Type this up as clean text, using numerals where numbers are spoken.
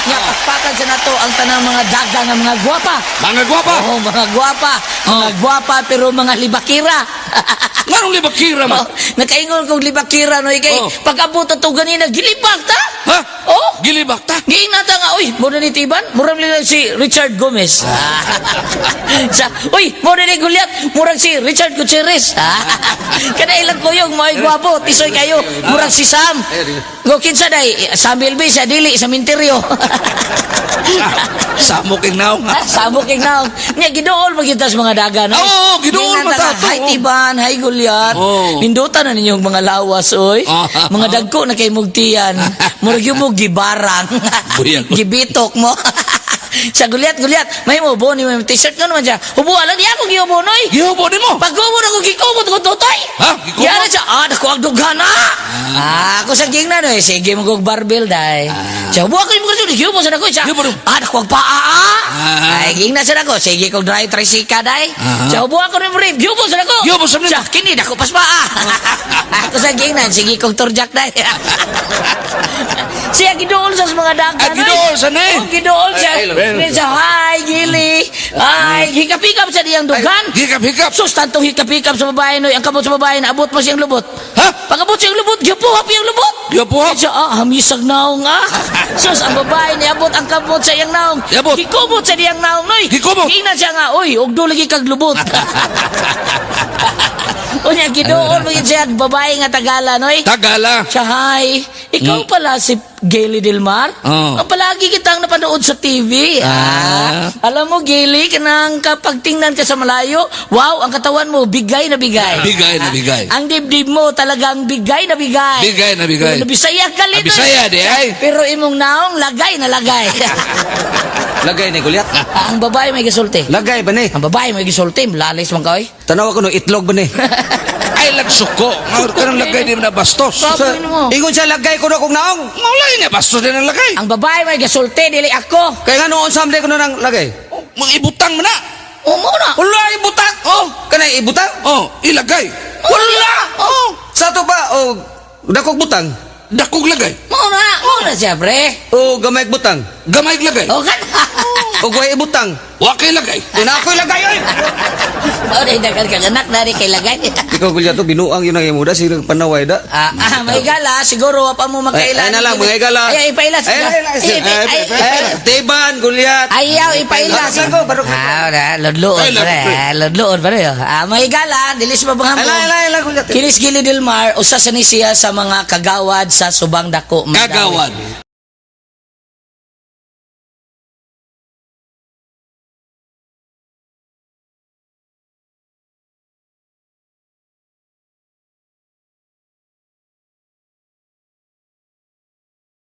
Nga pakpakan sa nato ang tanang mga daga nga mga gwapa. Mga gwapa. Oo, mga gwapa. Mga gwapa pero mga libakira. Nganong libakira man? Oh, nakaingon kong libakira no ikay. Oh. Pag-abot ato ganina gilibak ta. Ha? Oh. Gilibak ta? Giinata nga, uy, mo na ni Tiban, murang nila si Richard Gomez. Uy, mo na ni Goliath, murang si Richard Gutierrez. Kana ilang ko yung mga gwapo, tisoy kayo, murang si Sam. Go kinsa day, Samuel B, sa dili, sa minteryo. Samo king naong nga. Sabok king naong. Nya gidool magitas mga daga no. Oo, gidool Giinata mata nga, to. Hi Tiban, hi Goliath. Oo. Nindutan na ninyong mga lawas oy. Mga dagko na kay mugtiyan. Murag yung mo gibarang. Buyang. Gibitok mo. Sa Goliath, may mo bo ni may t-shirt ka naman siya. Hubo alam di ako giubo noy. Gihubo din mo. Paggubo na ko gikumot ko totoy. Ha? Gikumot? Yan siya, dako ang dughana. Ako sa ging na no, sige mo kog barbell dai. Siya, hubo ako yung mga sunod, giubo sa dako siya. Giubo rin. Dako ang paa. Ay, ging na sa dako, sige kog dry tricycle dai. Siya, hubo ako yung brief, giubo sa dako. Giubo sa nimo. Siya, kini dako pas paa. Ako sa ging na, sige kog turjak dai. Siya gidool sa mga dagat. Gidool sa ni. Oh, gidool siya. Ay, Siya, hi, gili. Ay, hikap-hikap sa diyang dugan. Hikap-hikap. Sus, tantong hikap-hikap sa babae no. Ang kamot sa babae, naabot mo siyang lubot. Ha? Pag-abot siyang lubot, gipuhap yung lubot. Gipuhap? Siya, hamisag naong Sus, ang babae niabot ang kamot sa iyang naong. Niabot? Gikumot sa diyang naong, noy. Gikumot? Gina siya nga, oy, ugdo lagi kag lubot. Unya, gidoon mo yun siya, babae nga Tagala, noy. Tagala. Siya, hi. Ikaw pala si Gaily Delmar? Oh. Ang palagi kitang napanood sa TV. Alam mo, Gaily, kanang kapag tingnan ka sa malayo, wow, ang katawan mo, bigay na bigay. Bigay na bigay. Ang dibdib mo talagang bigay na bigay. Bigay na bigay. Nabisaya ka lito. Bisaya di ay. Pero imong naong, lagay na lagay. Lagay ni Goliath. Ang babae may gisulti. Lagay ba ni? Ang babae may gisulti. Lalis man ka, oy. Tanaw ako no itlog ba ni? Ay lagsuko. Nga kanang lagay di mo na bastos. Sabi mo. Ingon siya lagay ko na kong naong. Maulay niya bastos din ang lagay. Ang babae may gisulti, dili ako. Kaya nga noon someday ko na nang lagay. Mga ibutang mo na. Umo na. Wala ibutang. Oh, kana ibutang? Oh, ilagay. Wala. Oh, sa to pa oh dakog butang. Dakog lagay. Muna siya, pre. Oh, gamay butang. Gamay lagay. O kan. O guay ibutang. Wakay lagay. Ina ko lagay oy. O, dahidagan ka anak dari kay lagay. Ikaw Goliath to binuang yun ang imo da sila panaway da. May gala, siguro pa mo magkailan. Ay na lang mga igala. Ay, ipailas. Teban Goliath. Ayaw, ipailas. Ko barok. Lodloon, Ay, pre. Lodloon, pre. May gala, dilis ba bang Ala Goliath. Kilis Gili Delmar, usa sa ni siya sa mga kagawad sa Subang Dako. Kagawad.